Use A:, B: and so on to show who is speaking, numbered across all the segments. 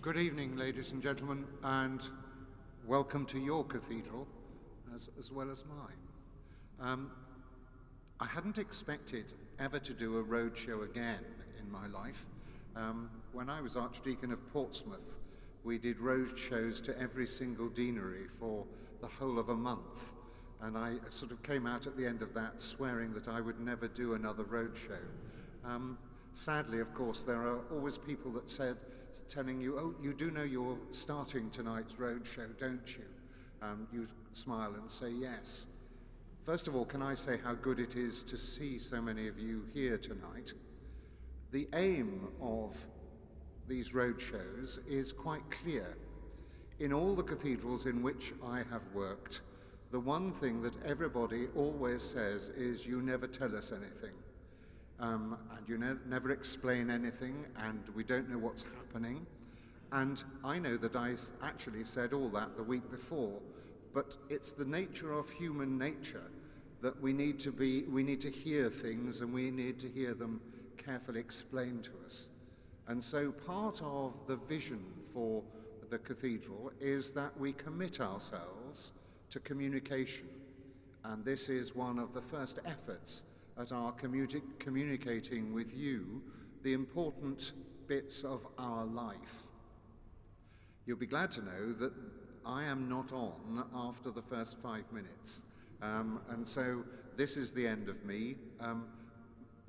A: Good evening, ladies and gentlemen, and welcome to your cathedral, as well as mine. I hadn't expected ever to do a roadshow again in my life. When I was Archdeacon of Portsmouth, we did roadshows to every single deanery for the whole of a month, and I sort of came out at the end of that swearing that I would never do another roadshow. Sadly, of course, there are always people that telling you, oh, you do know you're starting tonight's roadshow, don't you? You smile and say yes. First of all, can I say how good it is to see so many of you here tonight? The aim of these roadshows is quite clear. In all the cathedrals in which I have worked, the one thing that everybody always says is, you never tell us anything. And you never explain anything, and we don't know what's happening. And I know that I actually said all that the week before, but it's the nature of human nature that we need to hear things, and we need to hear them carefully explained to us. And so part of the vision for the cathedral is that we commit ourselves to communication. And this is one of the first efforts at our communicating with you the important bits of our life. You'll be glad to know that I am not on after the first 5 minutes. And so this is the end of me.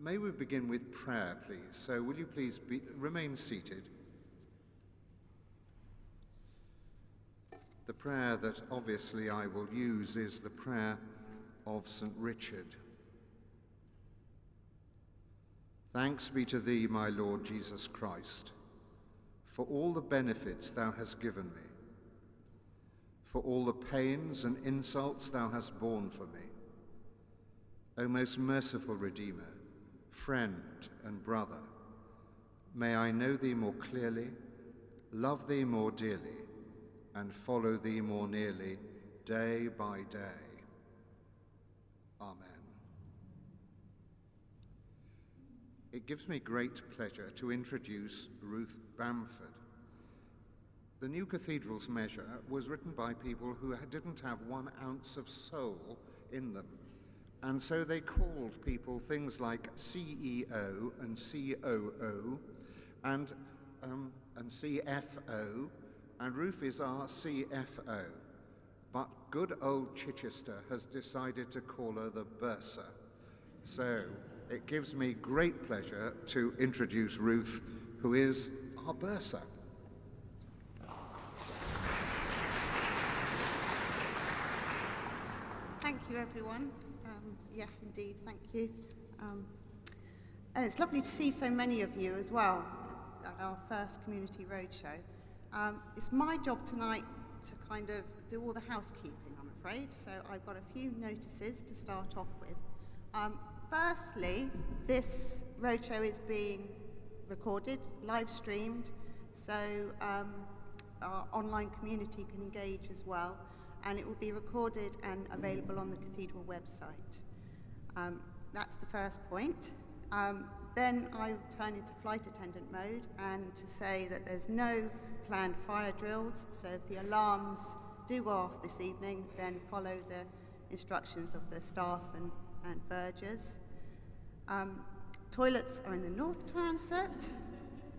A: May we begin with prayer, please? So will you please remain seated? The prayer that obviously I will use is the prayer of St. Richard. Thanks be to thee, my Lord Jesus Christ, for all the benefits thou hast given me, for all the pains and insults thou hast borne for me. O most merciful Redeemer, friend and brother, may I know thee more clearly, love thee more dearly, and follow thee more nearly day by day. Amen. It gives me great pleasure to introduce Ruth Bamford. The new cathedral's measure was written by people who didn't have 1 ounce of soul in them. And so they called people things like CEO and COO and CFO, and Ruth is our CFO. But good old Chichester has decided to call her the bursar. So it gives me great pleasure to introduce Ruth, who is our bursar.
B: Thank you, everyone. Yes, indeed, thank you. And it's lovely to see so many of you as well at our first community roadshow. It's my job tonight to kind of do all the housekeeping, I'm afraid, so I've got a few notices to start off with. Firstly, this roadshow is being recorded, live streamed, so our online community can engage as well, and it will be recorded and available on the cathedral website. That's the first point. Then I turn into flight attendant mode, and to say that there's no planned fire drills, so if the alarms do go off this evening, then follow the instructions of the staff and vergers. Toilets are in the north transept.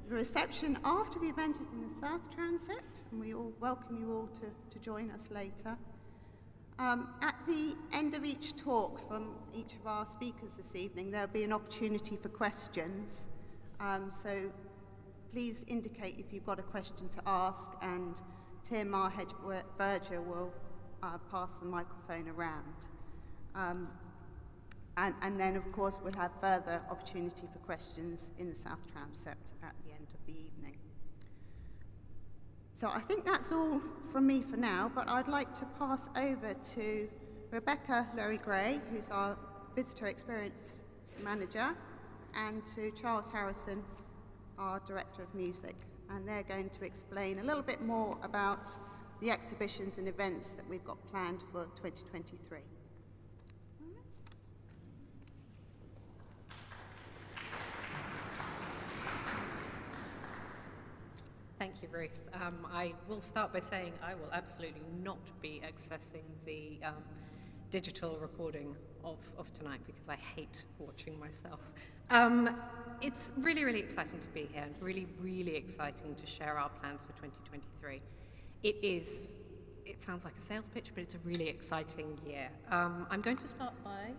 B: The reception after the event is in the south transept, and we all welcome you all to join us later. At the end of each talk from each of our speakers this evening, there'll be an opportunity for questions. So please indicate if you've got a question to ask, and Tim, our head verger, will pass the microphone around. And then, of course, we'll have further opportunity for questions in the south transept at the end of the evening. So I think that's all from me for now, but I'd like to pass over to Rebecca Lowry-Gray, who's our Visitor Experience Manager, and to Charles Harrison, our Director of Music. And they're going to explain a little bit more about the exhibitions and events that we've got planned for 2023.
C: Thank you, Ruth. I will start by saying I will absolutely not be accessing the digital recording of tonight because I hate watching myself. It's really, really exciting to be here and really, really exciting to share our plans for 2023. It sounds like a sales pitch, but it's a really exciting year. I'm going to start by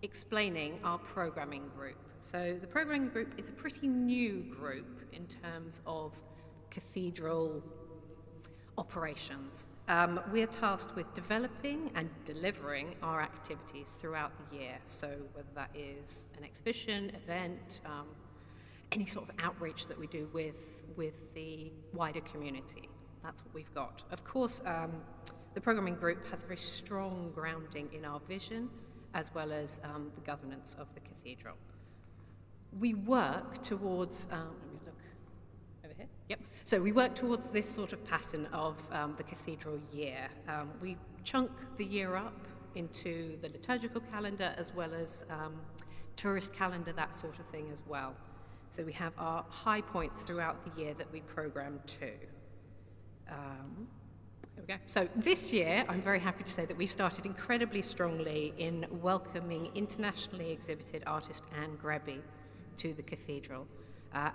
C: explaining our programming group. So the programming group is a pretty new group in terms of cathedral operations. We are tasked with developing and delivering our activities throughout the year. So whether that is an exhibition, event, any sort of outreach that we do with the wider community. That's what we've got. Of course, the programming group has a very strong grounding in our vision as well as the governance of the cathedral. We work towards, let me look over here. Yep. So we work towards this sort of pattern of the cathedral year. We chunk the year up into the liturgical calendar as well as tourist calendar, that sort of thing as well. So we have our high points throughout the year that we program to. There we go. So this year, I'm very happy to say that we've started incredibly strongly in welcoming internationally exhibited artist Anne Greby to the cathedral.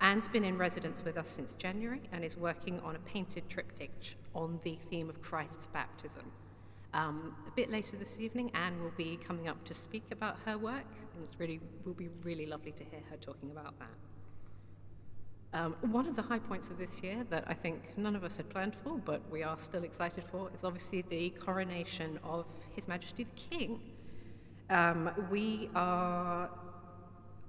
C: Anne's been in residence with us since January and is working on a painted triptych on the theme of Christ's baptism. A bit later this evening, Anne will be coming up to speak about her work, and will be really lovely to hear her talking about that. One of the high points of this year that I think none of us had planned for, but we are still excited for, is obviously the coronation of His Majesty the King. We are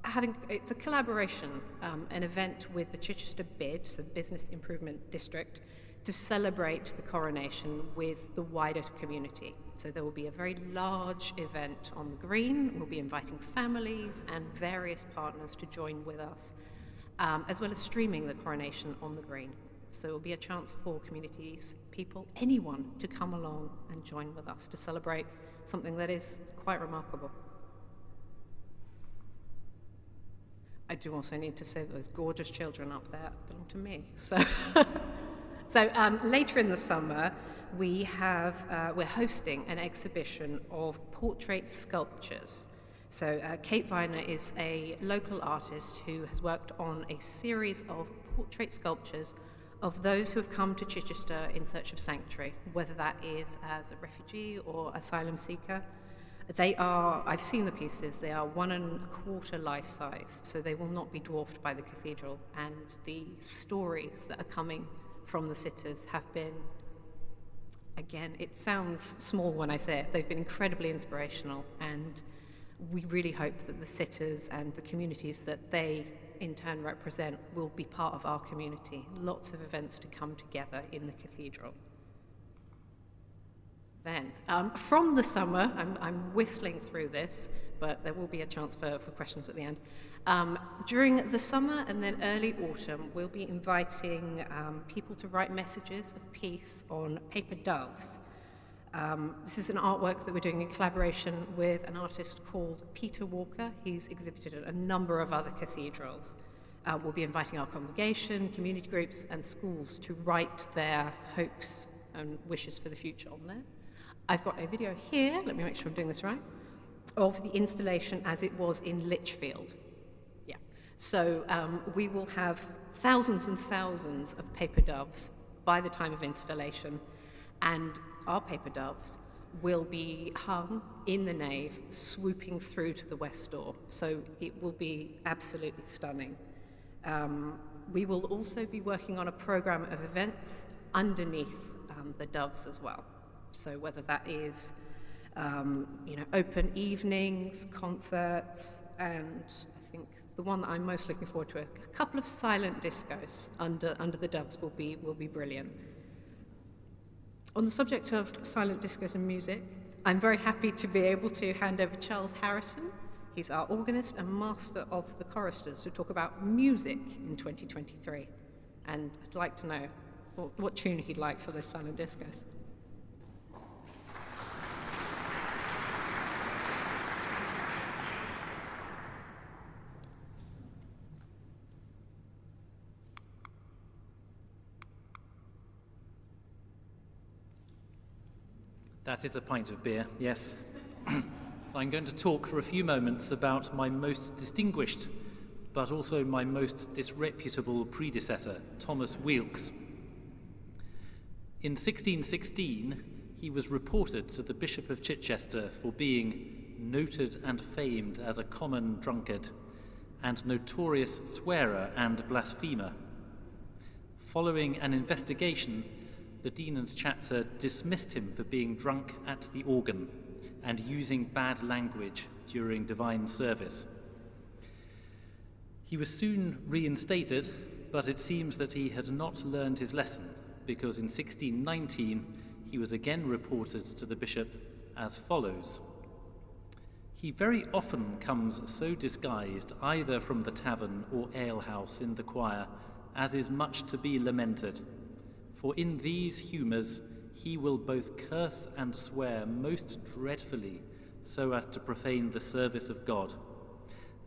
C: having, it's a collaboration, an event with the Chichester BID, so the Business Improvement District, to celebrate the coronation with the wider community. So there will be a very large event on the green. We'll be inviting families and various partners to join with us, as well as streaming the coronation on the green. So it will be a chance for communities, people, anyone to come along and join with us to celebrate something that is quite remarkable. I do also need to say that those gorgeous children up there belong to me. So, later in the summer, we're hosting an exhibition of portrait sculptures. So Kate Viner is a local artist who has worked on a series of portrait sculptures of those who have come to Chichester in search of sanctuary, whether that is as a refugee or asylum seeker. They are, I've seen the pieces, they are 1 1/4 life size, so they will not be dwarfed by the cathedral. And the stories that are coming from the sitters have been, again, it sounds small when I say it, they've been incredibly inspirational, and we really hope that the sitters and the communities that they in turn represent will be part of our community. Lots of events to come together in the cathedral. Then, from the summer, I'm whistling through this, but there will be a chance for questions at the end. During the summer and then early autumn, we'll be inviting people to write messages of peace on paper doves. This is an artwork that we're doing in collaboration with an artist called Peter Walker. He's exhibited at a number of other cathedrals. We'll be inviting our congregation, community groups, and schools to write their hopes and wishes for the future on there. I've got a video here, let me make sure I'm doing this right, of the installation as it was in Lichfield. Yeah. So we will have thousands and thousands of paper doves by the time of installation, and our paper doves will be hung in the nave, swooping through to the west door. So it will be absolutely stunning. We will also be working on a program of events underneath the doves as well. So whether that is, open evenings, concerts, and I think the one that I'm most looking forward to, a couple of silent discos under the doves will be brilliant. On the subject of silent discos and music, I'm very happy to be able to hand over Charles Harrison. He's our organist and master of the choristers to talk about music in 2023. And I'd like to know what tune he'd like for those silent discos.
D: That is a pint of beer, yes. So I'm going to talk for a few moments about my most distinguished, but also my most disreputable predecessor, Thomas Weelkes. In 1616, he was reported to the Bishop of Chichester for being noted and famed as a common drunkard and notorious swearer and blasphemer. Following an investigation, the Dean's chapter dismissed him for being drunk at the organ and using bad language during divine service. He was soon reinstated, but it seems that he had not learned his lesson, because in 1619 he was again reported to the bishop as follows: "He very often comes so disguised, either from the tavern or alehouse in the choir, as is much to be lamented. For in these humours he will both curse and swear most dreadfully, so as to profane the service of God.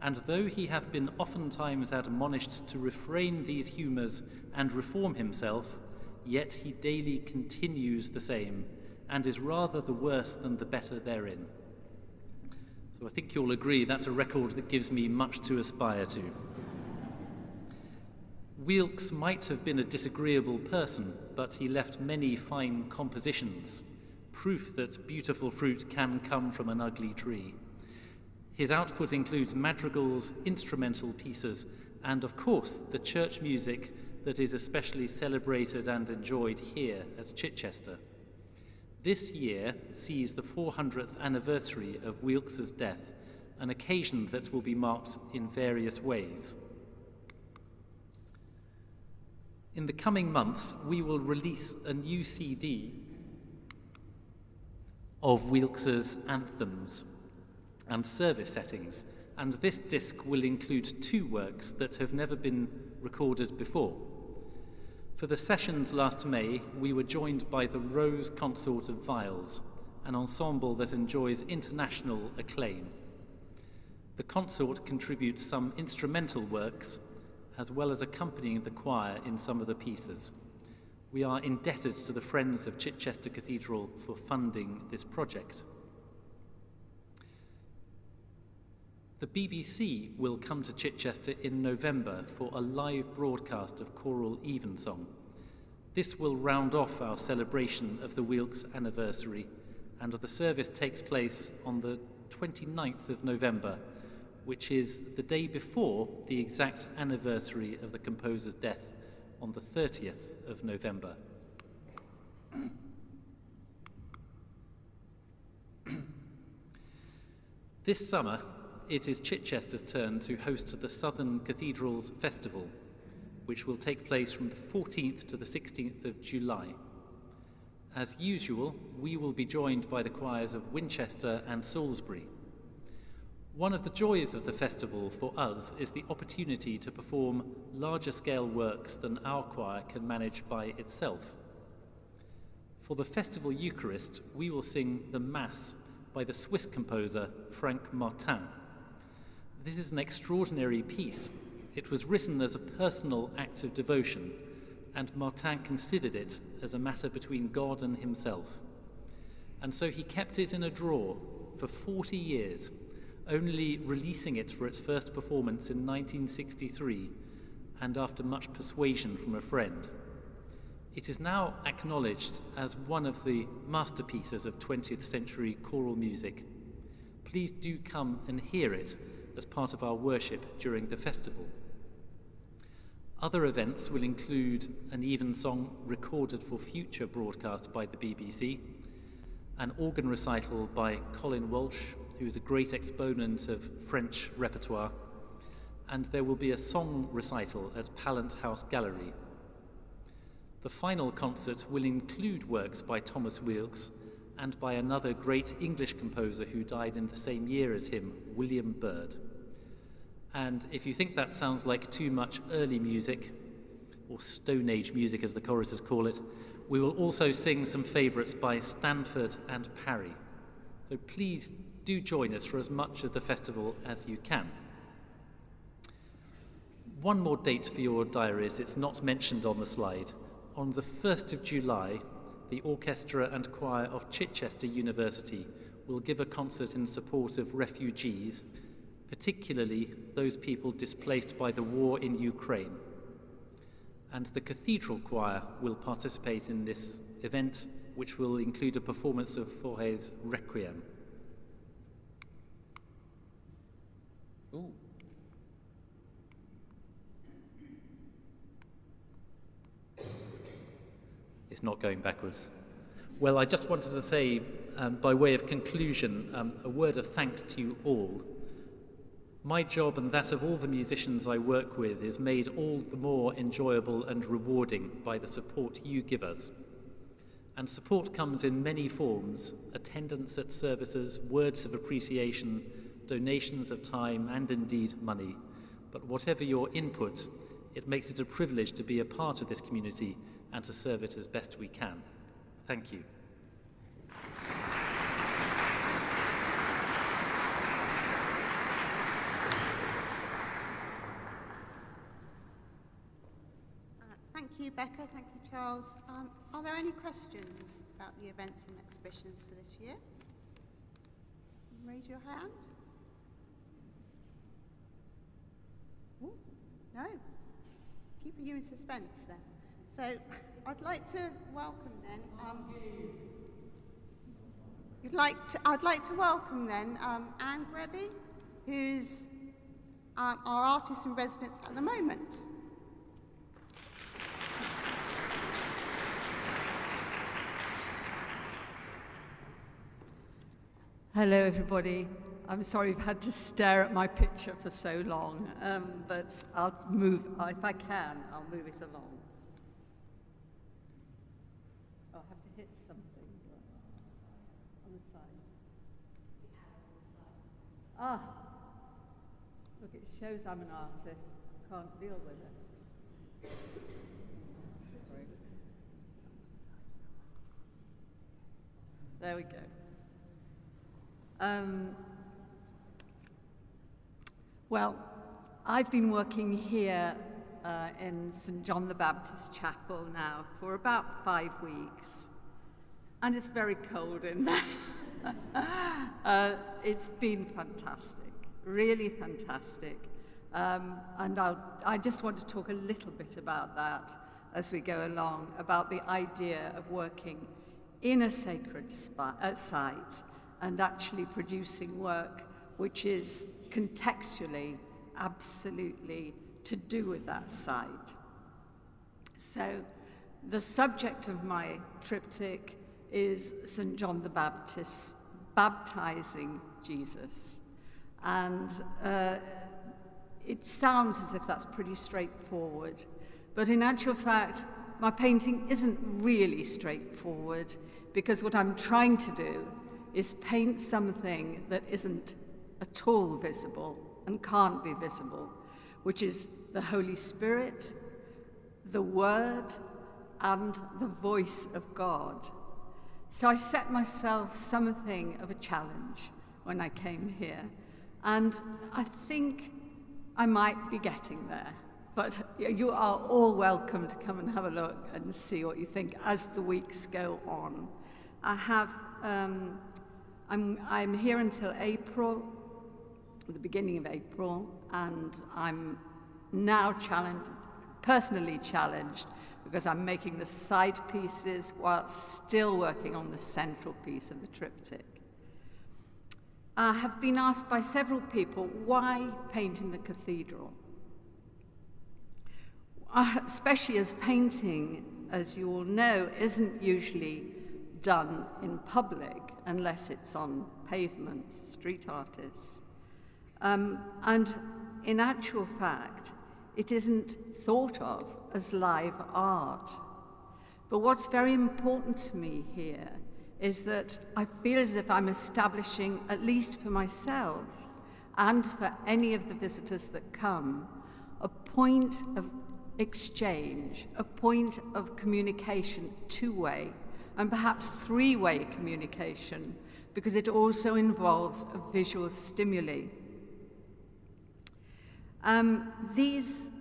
D: And though he hath been oftentimes admonished to refrain these humours and reform himself, yet he daily continues the same, and is rather the worse than the better therein." So I think you'll agree that's a record that gives me much to aspire to. Weelkes might have been a disagreeable person, but he left many fine compositions, proof that beautiful fruit can come from an ugly tree. His output includes madrigals, instrumental pieces, and of course the church music that is especially celebrated and enjoyed here at Chichester. This year sees the 400th anniversary of Weelkes' death, an occasion that will be marked in various ways. In the coming months, we will release a new CD of Weelkes' anthems and service settings, and this disc will include 2 works that have never been recorded before. For the sessions last May, we were joined by the Rose Consort of Viols, an ensemble that enjoys international acclaim. The consort contributes some instrumental works, as well as accompanying the choir in some of the pieces. We are indebted to the Friends of Chichester Cathedral for funding this project. The BBC will come to Chichester in November for a live broadcast of choral evensong. This will round off our celebration of the Weelkes anniversary, and the service takes place on the 29th of November, which is the day before the exact anniversary of the composer's death on the 30th of November. This summer, it is Chichester's turn to host the Southern Cathedrals Festival, which will take place from the 14th to the 16th of July. As usual, we will be joined by the choirs of Winchester and Salisbury. One of the joys of the festival for us is the opportunity to perform larger scale works than our choir can manage by itself. For the festival Eucharist, we will sing the Mass by the Swiss composer Frank Martin. This is an extraordinary piece. It was written as a personal act of devotion, and Martin considered it as a matter between God and himself. And so he kept it in a drawer for 40 years, only releasing it for its first performance in 1963, and after much persuasion from a friend. It is now acknowledged as one of the masterpieces of 20th century choral music. Please do come and hear it as part of our worship during the festival. Other events will include an evensong recorded for future broadcast by the BBC, an organ recital by Colin Walsh, who is a great exponent of French repertoire, and there will be a song recital at Pallant House Gallery. The final concert will include works by Thomas Weelkes and by another great English composer who died in the same year as him, William Byrd. And if you think that sounds like too much early music, or Stone Age music as the choristers call it, we will also sing some favourites by Stanford and Parry. So please do join us for as much of the festival as you can. One more date for your diaries, it's not mentioned on the slide. On the 1st of July, the orchestra and choir of Chichester University will give a concert in support of refugees, particularly those people displaced by the war in Ukraine. And the cathedral choir will participate in this event, which will include a performance of Fauré's Requiem. Ooh. It's not going backwards. Well, I just wanted to say, by way of conclusion, a word of thanks to you all. My job and that of all the musicians I work with is made all the more enjoyable and rewarding by the support you give us. And support comes in many forms: attendance at services, words of appreciation, donations of time, and indeed money. But whatever your input, it makes it a privilege to be a part of this community and to serve it as best we can. Thank you.
B: Thank you, Becca. Thank you, Charles. Are there any questions about the events and exhibitions for this year? Raise your hand. Ooh, no. Keeping you in suspense then. So I'd like to welcome then. I'd like to welcome then Anne Greby, who's our artist in residence at the moment.
E: Hello, everybody. I'm sorry you've had to stare at my picture for so long, but I'll move, if I can, I'll move it along. Oh, I have to hit something on the side. Ah, look, it shows I'm an artist. Can't deal with it. There we go. Well, I've been working here in St. John the Baptist Chapel now for about 5 weeks, and it's very cold in there. It's been fantastic, really fantastic, and I just want to talk a little bit about that as we go along, about the idea of working in a sacred site and actually producing work which is contextually absolutely to do with that site. So the subject of my triptych is St. John the Baptist baptizing Jesus. And it sounds as if that's pretty straightforward, but in actual fact, my painting isn't really straightforward, because what I'm trying to do is paint something that isn't at all visible and can't be visible, which is the Holy Spirit, the Word, and the voice of God. So I set myself something of a challenge when I came here, and I think I might be getting there. But you are all welcome to come and have a look and see what you think as the weeks go on. I have, I'm here until April, the beginning of April, and I'm now personally challenged, because I'm making the side pieces while still working on the central piece of the triptych. I have been asked by several people, why paint in the cathedral? Especially as painting, as you all know, isn't usually done in public unless it's on pavements, street artists. And in actual fact, it isn't thought of as live art. But what's very important to me here is that I feel as if I'm establishing, at least for myself and for any of the visitors that come, a point of exchange, a point of communication, two-way, and perhaps three-way communication, because it also involves a visual stimuli. These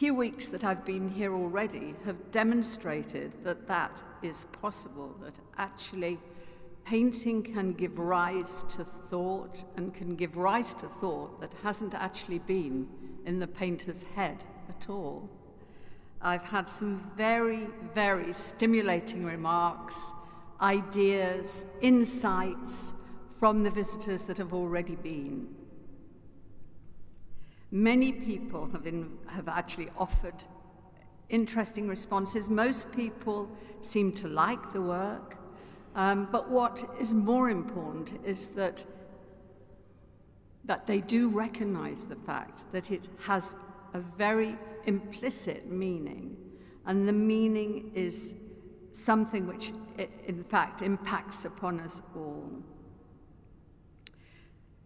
E: few weeks that I've been here already have demonstrated that that is possible, that actually painting can give rise to thought, and can give rise to thought that hasn't actually been in the painter's head at all. I've had some very, very stimulating remarks, ideas, insights from the visitors that have already been. Many people have actually offered interesting responses. Most people seem to like the work, but what is more important is that they do recognize the fact that it has a very implicit meaning, and the meaning is something which, in fact, impacts upon us all.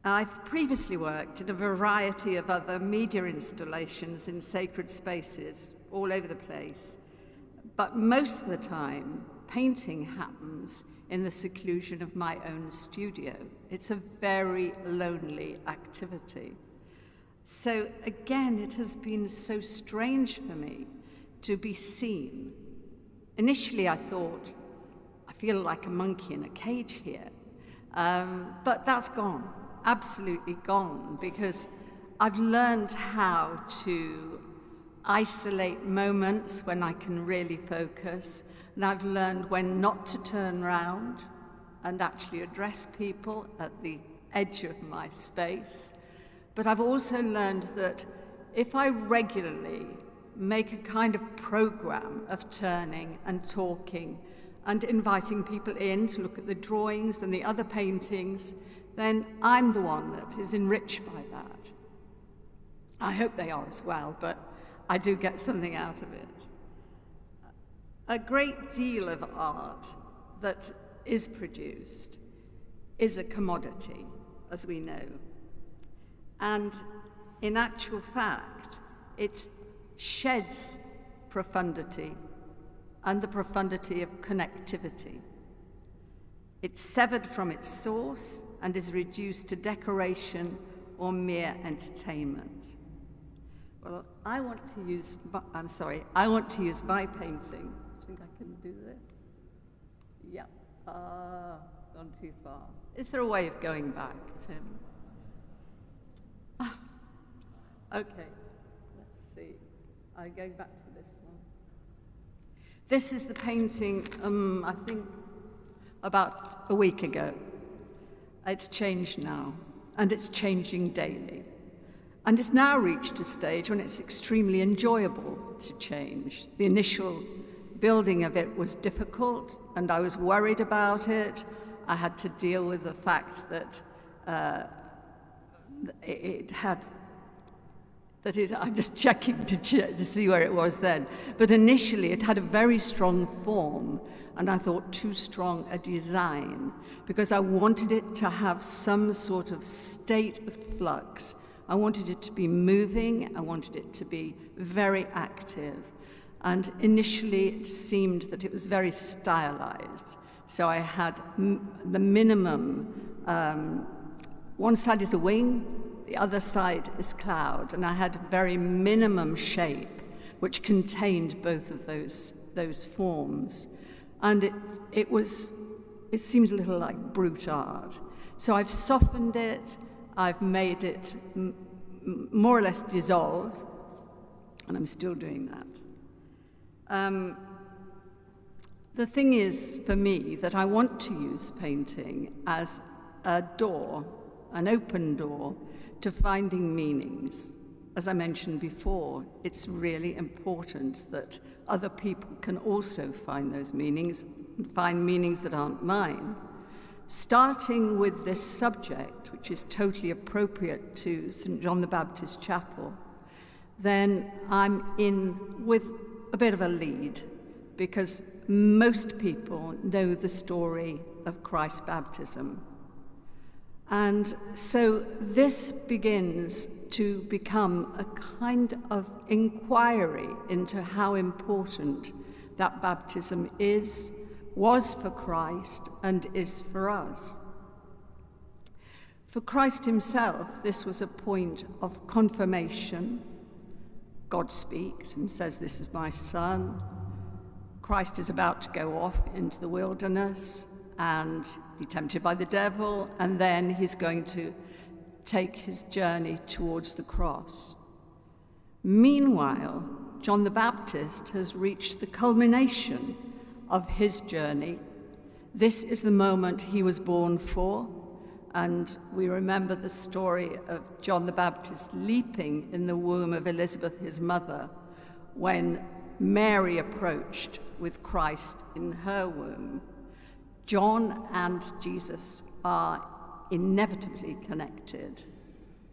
E: I've previously worked in a variety of other media installations in sacred spaces all over the place, but most of the time, painting happens in the seclusion of my own studio. It's a very lonely activity. So again, it has been so strange for me to be seen. Initially, I thought, I feel like a monkey in a cage here, but that's gone. Absolutely gone, because I've learned how to isolate moments when I can really focus, and I've learned when not to turn around and actually address people at the edge of my space. But I've also learned that if I regularly make a kind of program of turning and talking and inviting people in to look at the drawings and the other paintings, then I'm the one that is enriched by that. I hope they are as well, but I do get something out of it. A great deal of art that is produced is a commodity, as we know. And in actual fact, it sheds profundity and the profundity of connectivity. It's severed from its source and is reduced to decoration or mere entertainment. Well, I want to use my painting. I think I can do this. Yep. Gone too far. Is there a way of going back, Tim? Okay, let's see. I'm going back to this one. This is the painting, I think, about a week ago. It's changed now, and it's changing daily. And it's now reached a stage when it's extremely enjoyable to change. The initial building of it was difficult, and I was worried about it. I had to deal with the fact that I'm just checking to see where it was then. But initially, it had a very strong form, and I thought too strong a design, because I wanted it to have some sort of state of flux. I wanted it to be moving, I wanted it to be very active. And initially, it seemed that it was very stylized. So I had the minimum, one side is a wing, the other side is cloud, and I had a very minimum shape which contained both of those forms. And it seemed a little like brute art. So I've softened it, I've made it more or less dissolve, and I'm still doing that. The thing is, for me, that I want to use painting as a door, an open door, to finding meanings. As I mentioned before, it's really important that other people can also find those meanings, and find meanings that aren't mine. Starting with this subject, which is totally appropriate to St. John the Baptist Chapel, then I'm in with a bit of a lead, because most people know the story of Christ's baptism. And so this begins to become a kind of inquiry into how important that baptism was for Christ and is for us. For Christ himself, this was a point of confirmation, God speaks and says, "This is my son." Christ is about to go off into the wilderness and be tempted by the devil, and then he's going to take his journey towards the cross. Meanwhile, John the Baptist has reached the culmination of his journey. This is the moment he was born for, and we remember the story of John the Baptist leaping in the womb of Elizabeth, his mother, when Mary approached with Christ in her womb. John and Jesus are inevitably connected.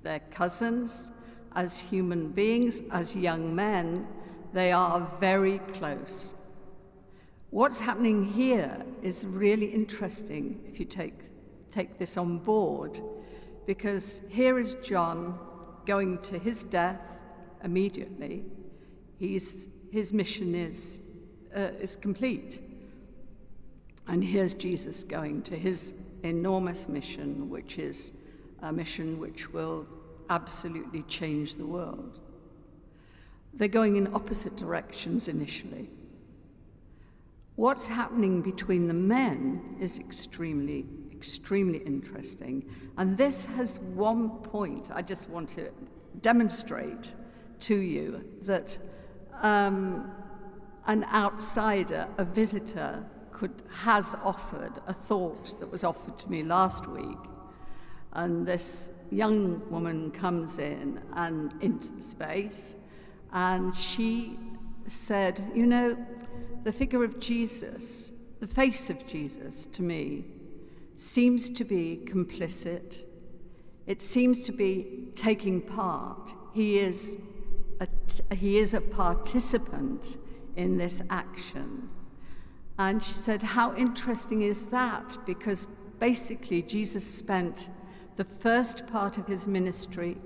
E: They're cousins. As human beings, as young men, they are very close. What's happening here is really interesting if you take this on board, because here is John going to his death immediately. His mission is complete. And here's Jesus going to his enormous mission, which is a mission which will absolutely change the world. They're going in opposite directions initially. What's happening between the men is extremely, extremely interesting. And this has one point I just want to demonstrate to you, that an outsider, a visitor, has offered a thought that was offered to me last week. And this young woman comes in and into the space, and she said, "You know, the figure of Jesus, the face of Jesus, to me, seems to be complicit. It seems to be taking part. He is a participant in this action." And she said, "How interesting is that? Because basically Jesus spent the first part of his ministry,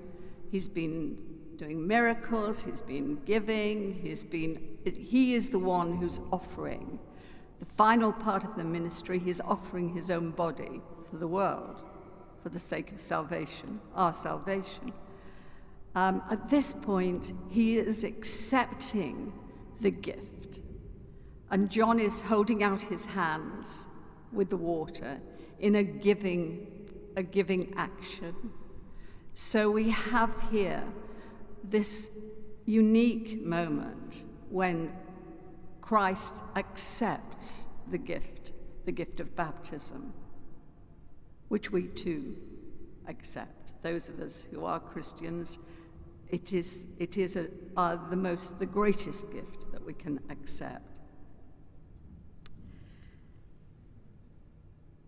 E: he's been doing miracles, he's been giving, he is the one who's offering. The final part of the ministry, he's offering his own body for the world, for the sake of salvation, our salvation. At this point, he is accepting the gift. And John is holding out his hands with the water in a giving action. So we have here this unique moment when Christ accepts the gift of baptism, which we too accept. Those of us who are Christians, it is the greatest gift that we can accept.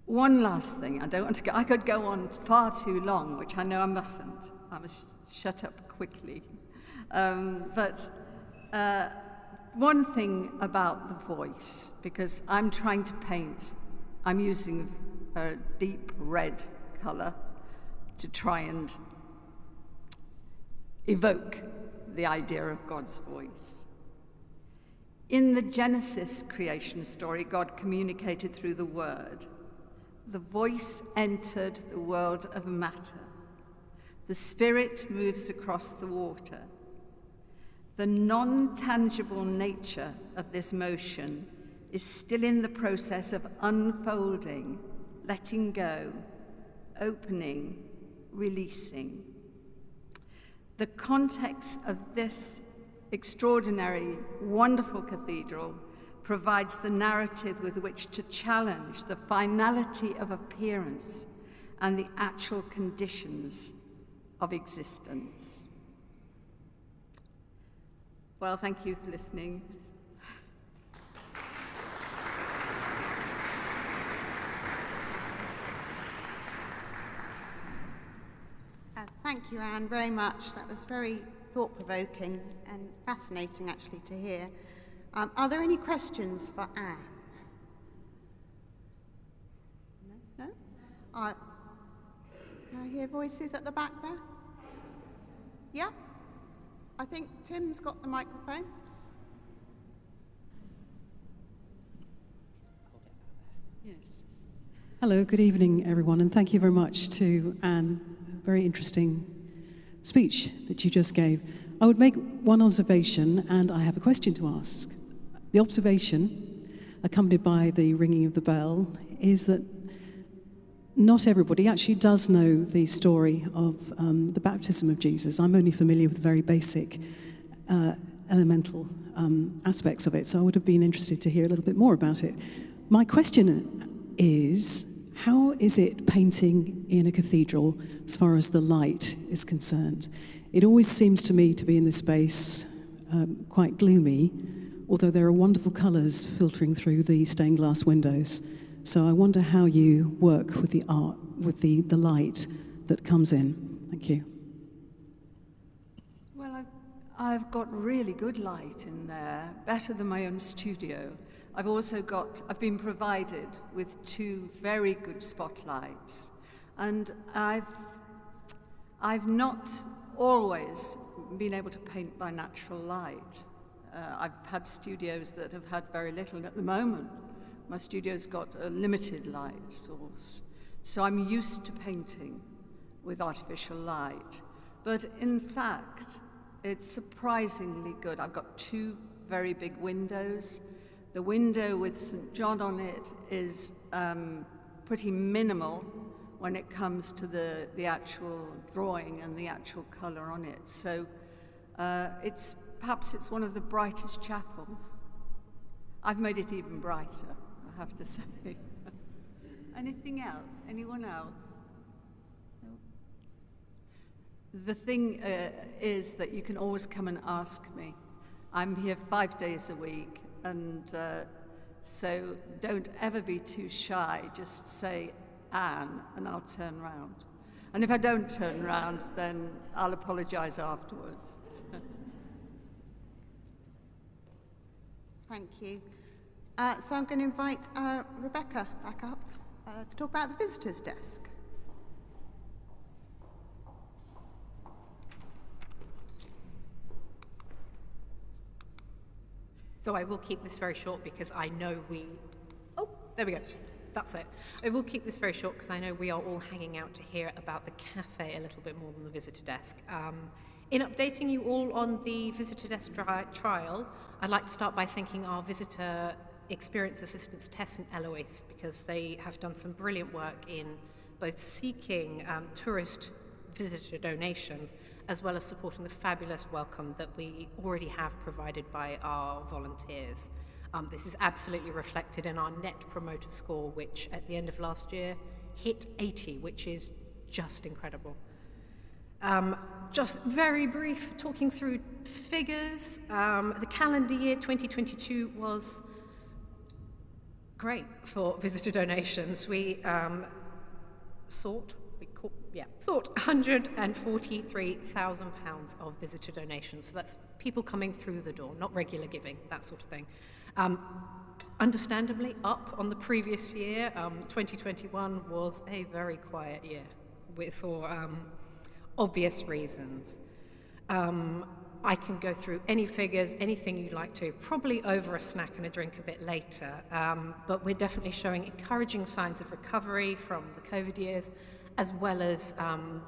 E: One last thing, I could go on far too long, which I know I mustn't. I must shut up quickly. But one thing about the voice, because I'm trying to paint, I'm using a deep red color to try and evoke the idea of God's voice. In the Genesis creation story, God communicated through the word. The voice entered the world of matter. The spirit moves across the water. The non-tangible nature of this motion is still in the process of unfolding, letting go, opening, releasing. The context of this extraordinary, wonderful cathedral provides the narrative with which to challenge the finality of appearance and the actual conditions of existence. Well, thank you for listening.
B: Thank you, Anne, very much. That was very thought-provoking and fascinating, actually, to hear. Are there any questions for Anne? No? Can I hear voices at the back there? Yeah? I think Tim's got the microphone.
F: Yes. Hello, good evening, everyone, and thank you very much to Anne. A very interesting speech that you just gave. I would make one observation, and I have a question to ask. The observation, accompanied by the ringing of the bell, is that not everybody actually does know the story of the baptism of Jesus. I'm only familiar with the very basic elemental aspects of it, so I would have been interested to hear a little bit more about it. My question is, how is it painting in a cathedral as far as the light is concerned? It always seems to me to be in this space quite gloomy, although there are wonderful colours filtering through the stained glass windows. So I wonder how you work with the art, with the light that comes in. Thank you.
E: Well, I've got really good light in there, better than my own studio. I've been provided with 2 very good spotlights, and I've not always been able to paint by natural light. I've had studios that have had very little, and at the moment, my studio's got a limited light source. So I'm used to painting with artificial light. But in fact, it's surprisingly good. I've got 2 very big windows. The window with St. John on it is pretty minimal when it comes to the actual drawing and the actual color on it. So perhaps it's one of the brightest chapels. I've made it even brighter, I have to say. Anything else? Anyone else? No? The thing is that you can always come and ask me. I'm here 5 days a week, and so don't ever be too shy. Just say, Anne, and I'll turn round. And if I don't turn round, then I'll apologize afterwards.
B: Thank you. So I'm going to invite Rebecca back up to talk about the visitors' desk.
C: So I will keep this very short because I know oh, there we go. That's it. I will keep this very short because I know we are all hanging out to hear about the cafe a little bit more than the visitor desk. In updating you all on the visitor desk trial, I'd like to start by thanking our visitor experience assistants Tess and Eloise, because they have done some brilliant work in both seeking tourist visitor donations as well as supporting the fabulous welcome that we already have provided by our volunteers. This is absolutely reflected in our net promoter score, which at the end of last year hit 80, which is just incredible. Just very brief, talking through figures. The calendar year 2022 was great for visitor donations. We sought £143,000 of visitor donations. So that's people coming through the door, not regular giving, that sort of thing. Understandably up on the previous year. 2021 was a very quiet year for obvious reasons. I can go through any figures, anything you'd like to, probably over a snack and a drink a bit later, but we're definitely showing encouraging signs of recovery from the COVID years, as well as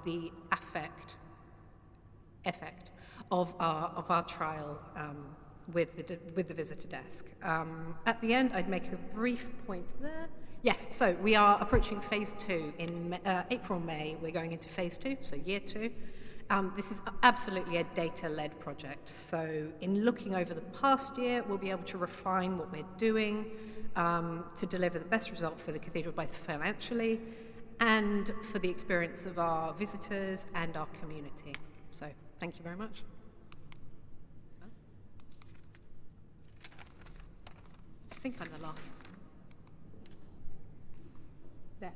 C: the effect of our trial with the visitor desk. At the end, I'd make a brief point there. Yes, so we are approaching phase 2 in April, May. We're going into phase 2, so year 2. This is absolutely a data-led project. So in looking over the past year, we'll be able to refine what we're doing to deliver the best result for the cathedral, both financially and for the experience of our visitors and our community. So thank you very much. I think I'm the last. There.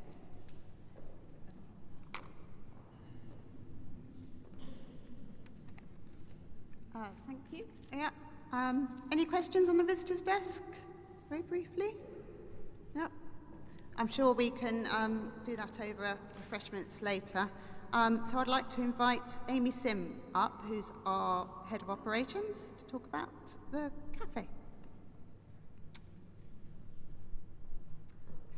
B: Thank you. Yeah. Any questions on the visitors' desk? Very briefly? No. I'm sure we can do that over refreshments later. So I'd like to invite Amy Sim up, who's our head of operations, to talk about the cafe.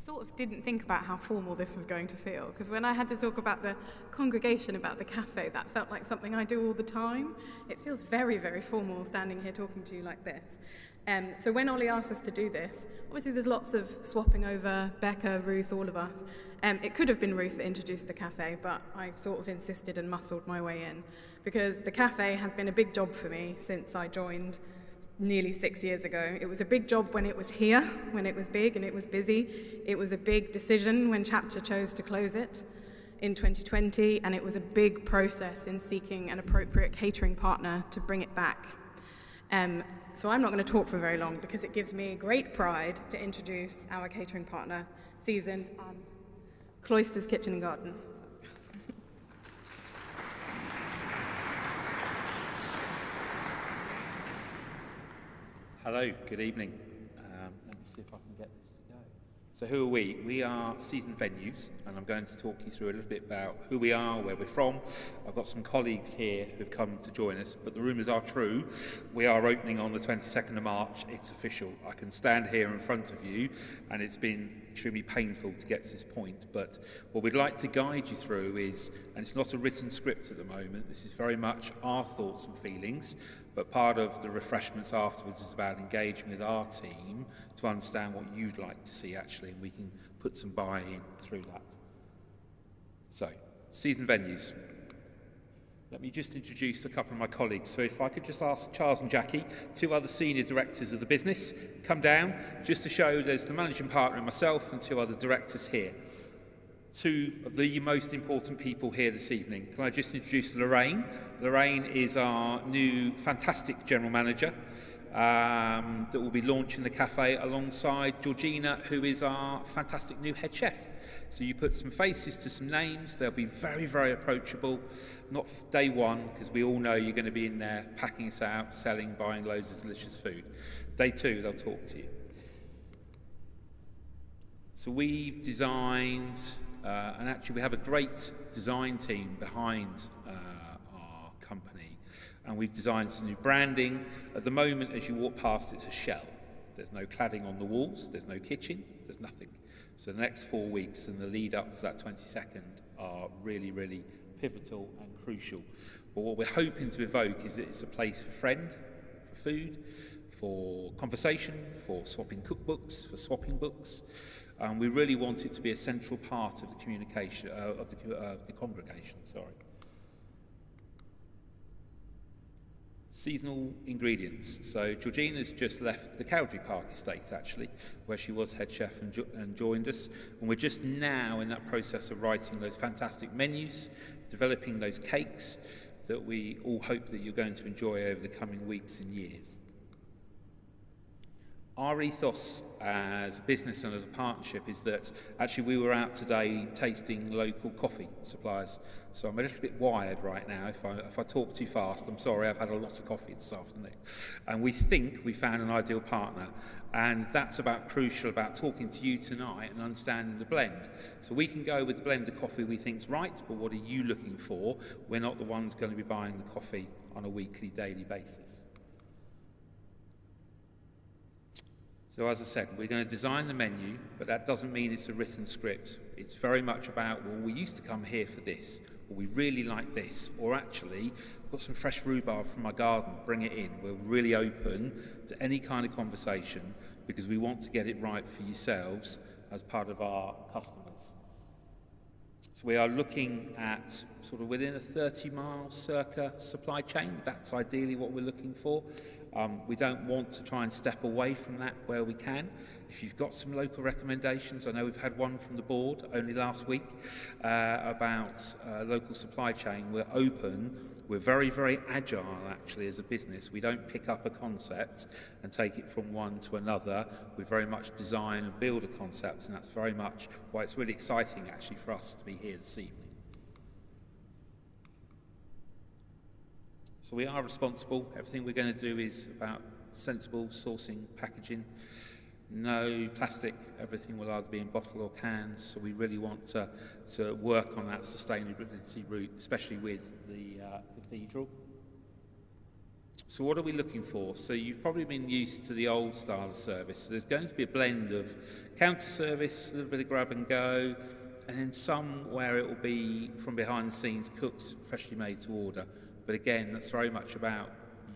G: sort of didn't think about how formal this was going to feel, because when I had to talk about the congregation, about the cafe, that felt like something I do all the time. It feels very, very formal standing here talking to you like this. So when Ollie asked us to do this, obviously there's lots of swapping over, Becca, Ruth, all of us. It could have been Ruth that introduced the cafe, but I sort of insisted and muscled my way in, because the cafe has been a big job for me since I joined nearly 6 years ago. It was a big job when it was here, when it was big and it was busy. It was a big decision when Chapter chose to close it in 2020, and it was a big process in seeking an appropriate catering partner to bring it back. So I'm not going to talk for very long, because it gives me great pride to introduce our catering partner, Seasoned and Cloisters Kitchen and Garden.
H: Hello, good evening. Let me see if I can get this to go. So who are we? We are Seasoned Venues, and I'm going to talk you through a little bit about who we are, where we're from. I've got some colleagues here who've come to join us, but the rumours are true. We are opening on the 22nd of March. It's official. I can stand here in front of you, and it's been extremely painful to get to this point, but what we'd like to guide you through is, and it's not a written script at the moment, this is very much our thoughts and feelings, but part of the refreshments afterwards is about engaging with our team to understand what you'd like to see actually, and we can put some buy-in through that. So, Seasoned Venues. Let me just introduce a couple of my colleagues. So if I could just ask Charles and Jackie, two other senior directors of the business, come down just to show there's the managing partner and myself and two other directors here. Two of the most important people here this evening. Can I just introduce Lorraine? Lorraine is our new fantastic general manager that will be launching the cafe alongside Georgina, who is our fantastic new head chef. So you put some faces to some names. They'll be very, very approachable. Not day one, because we all know you're going to be in there packing us out, selling, buying loads of delicious food. Day two, they'll talk to you. So we've designed, and actually we have a great design team behind our company, and we've designed some new branding. At the moment, as you walk past, it's a shell. There's no cladding on the walls, there's no kitchen, there's nothing. So the next 4 weeks and the lead up to that 22nd are really, really pivotal and crucial. But what we're hoping to evoke is that it's a place for friend, for food, for conversation, for swapping cookbooks, for swapping books. We really want it to be a central part of the communication, of the congregation, sorry. Seasonal ingredients. So Georgina's just left the Cowdrey Park estate actually, where she was head chef and joined us. And we're just now in that process of writing those fantastic menus, developing those cakes that we all hope that you're going to enjoy over the coming weeks and years. Our ethos as a business and as a partnership is that actually we were out today tasting local coffee suppliers. So I'm a little bit wired right now. If I talk too fast, I'm sorry, I've had a lot of coffee this afternoon. And we think we found an ideal partner. And that's crucial about talking to you tonight and understanding the blend. So we can go with the blend of coffee we think's right, but what are you looking for? We're not the ones going to be buying the coffee on a weekly, daily basis. So as I said, we're going to design the menu, but that doesn't mean it's a written script. It's very much about, well, we used to come here for this, or we really like this, or actually, I've got some fresh rhubarb from my garden, bring it in. We're really open to any kind of conversation because we want to get it right for yourselves as part of our customers. So we are looking at sort of within a 30-mile circa supply chain. That's ideally what we're looking for. We don't want to try and step away from that where we can. If you've got some local recommendations, I know we've had one from the board only last week about local supply chain. We're open. We're very, very agile actually as a business. We don't pick up a concept and take it from one to another. We very much design and build a concept, and that's very much why it's really exciting actually for us to be here this evening. So we are responsible. Everything we're going to do is about sensible sourcing, packaging, no plastic. Everything will either be in bottle or cans. So we really want to work on that sustainability route, especially with the cathedral. So what are we looking for? So you've probably been used to the old style of service. So there's going to be a blend of counter service, a little bit of grab and go, and then some where it will be from behind the scenes, cooked, freshly made to order. But again, that's very much about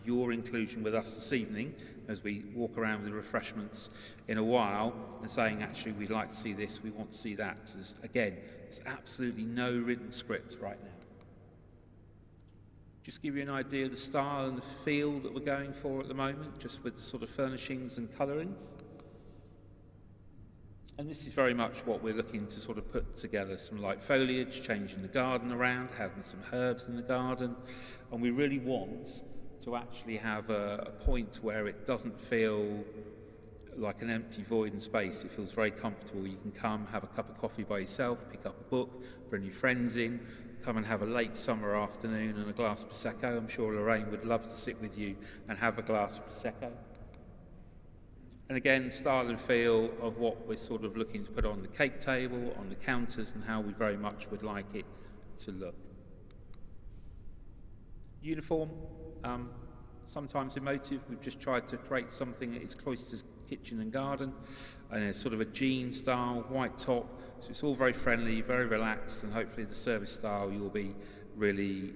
H: your inclusion with us this evening as we walk around with the refreshments in a while and saying, actually, we'd like to see this, we want to see that. So again, there's absolutely no written script right now. Just give you an idea of the style and the feel that we're going for at the moment, just with the sort of furnishings and colourings. And this is very much what we're looking to sort of put together, some light foliage, changing the garden around, having some herbs in the garden. And we really want to actually have a point where it doesn't feel like an empty void in space. It feels very comfortable. You can come, have a cup of coffee by yourself, pick up a book, bring your friends in, come and have a late summer afternoon and a glass of Prosecco. I'm sure Lorraine would love to sit with you and have a glass of Prosecco. And again, style and feel of what we're sort of looking to put on the cake table, on the counters, and how we very much would like it to look. Uniform, sometimes emotive. We've just tried to create something that is Cloister's kitchen and garden, and it's sort of a jean style, white top. So it's all very friendly, very relaxed, and hopefully the service style you'll be really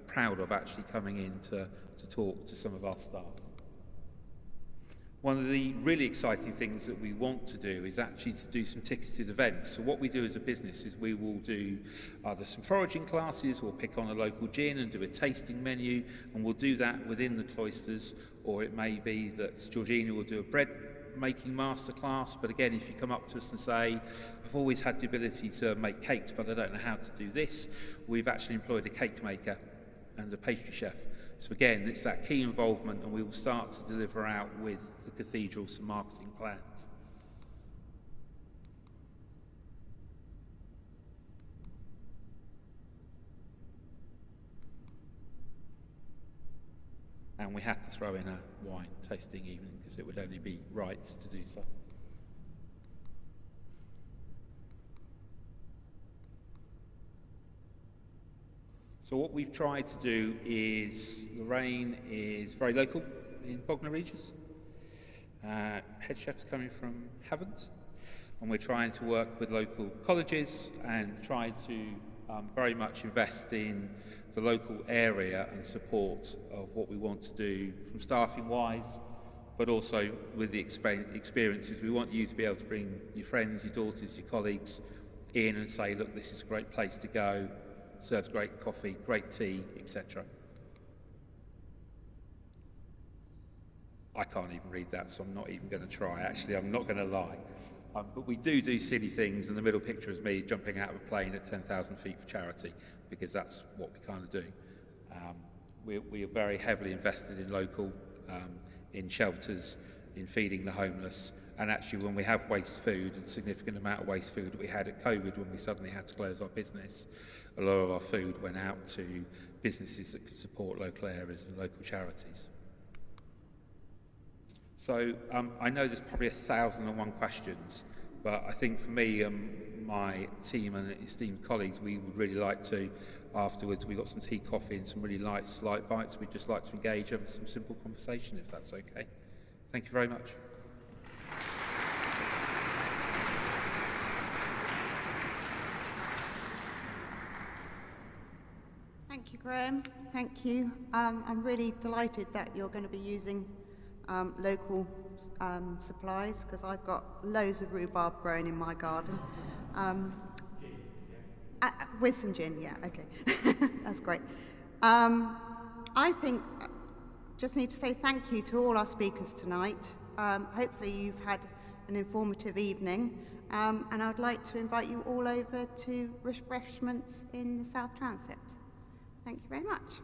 H: proud of actually coming in to talk to some of our staff. One of the really exciting things that we want to do is actually to do some ticketed events. So what we do as a business is we will do either some foraging classes or pick on a local gin and do a tasting menu, and we'll do that within the cloisters, or it may be that Georgina will do a bread making masterclass. But again, if you come up to us and say, I've always had the ability to make cakes but I don't know how to do this, we've actually employed a cake maker and a pastry chef. So again, it's that key involvement, and we will start to deliver out with the cathedral some marketing plans. And we had to throw in a wine tasting evening because it would only be right to do so. So what we've tried to do is, Lorraine is very local in Bognor Regis. Head chef's coming from Havant, and we're trying to work with local colleges and try to very much invest in the local area and support of what we want to do from staffing wise, but also with the experiences. We want you to be able to bring your friends, your daughters, your colleagues in and say, look, this is a great place to go. Serves great coffee, great tea, etc. I can't even read that, so I'm not even going to try. Actually, I'm not going to lie. But we do silly things, and the middle picture is me jumping out of a plane at 10,000 feet for charity, because that's what we kind of do. We are very heavily invested in local, in shelters, in feeding the homeless. And actually, when we have waste food, a significant amount of waste food that we had at COVID when we suddenly had to close our business, a lot of our food went out to businesses that could support local areas and local charities. So I know there's probably 1,001 questions, but I think for me, my team and esteemed colleagues, we would really like to, afterwards, we got some tea, coffee and some really light bites. We'd just like to engage over some simple conversation, if that's okay. Thank you very much.
B: Thank you, Graham. Thank you. I'm really delighted that you're going to be using local supplies, because I've got loads of rhubarb growing in my garden. With some gin, yeah, okay. That's great. I think just need to say thank you to all our speakers tonight. Hopefully you've had an informative evening, and I would like to invite you all over to refreshments in the South Transept. Thank you very much.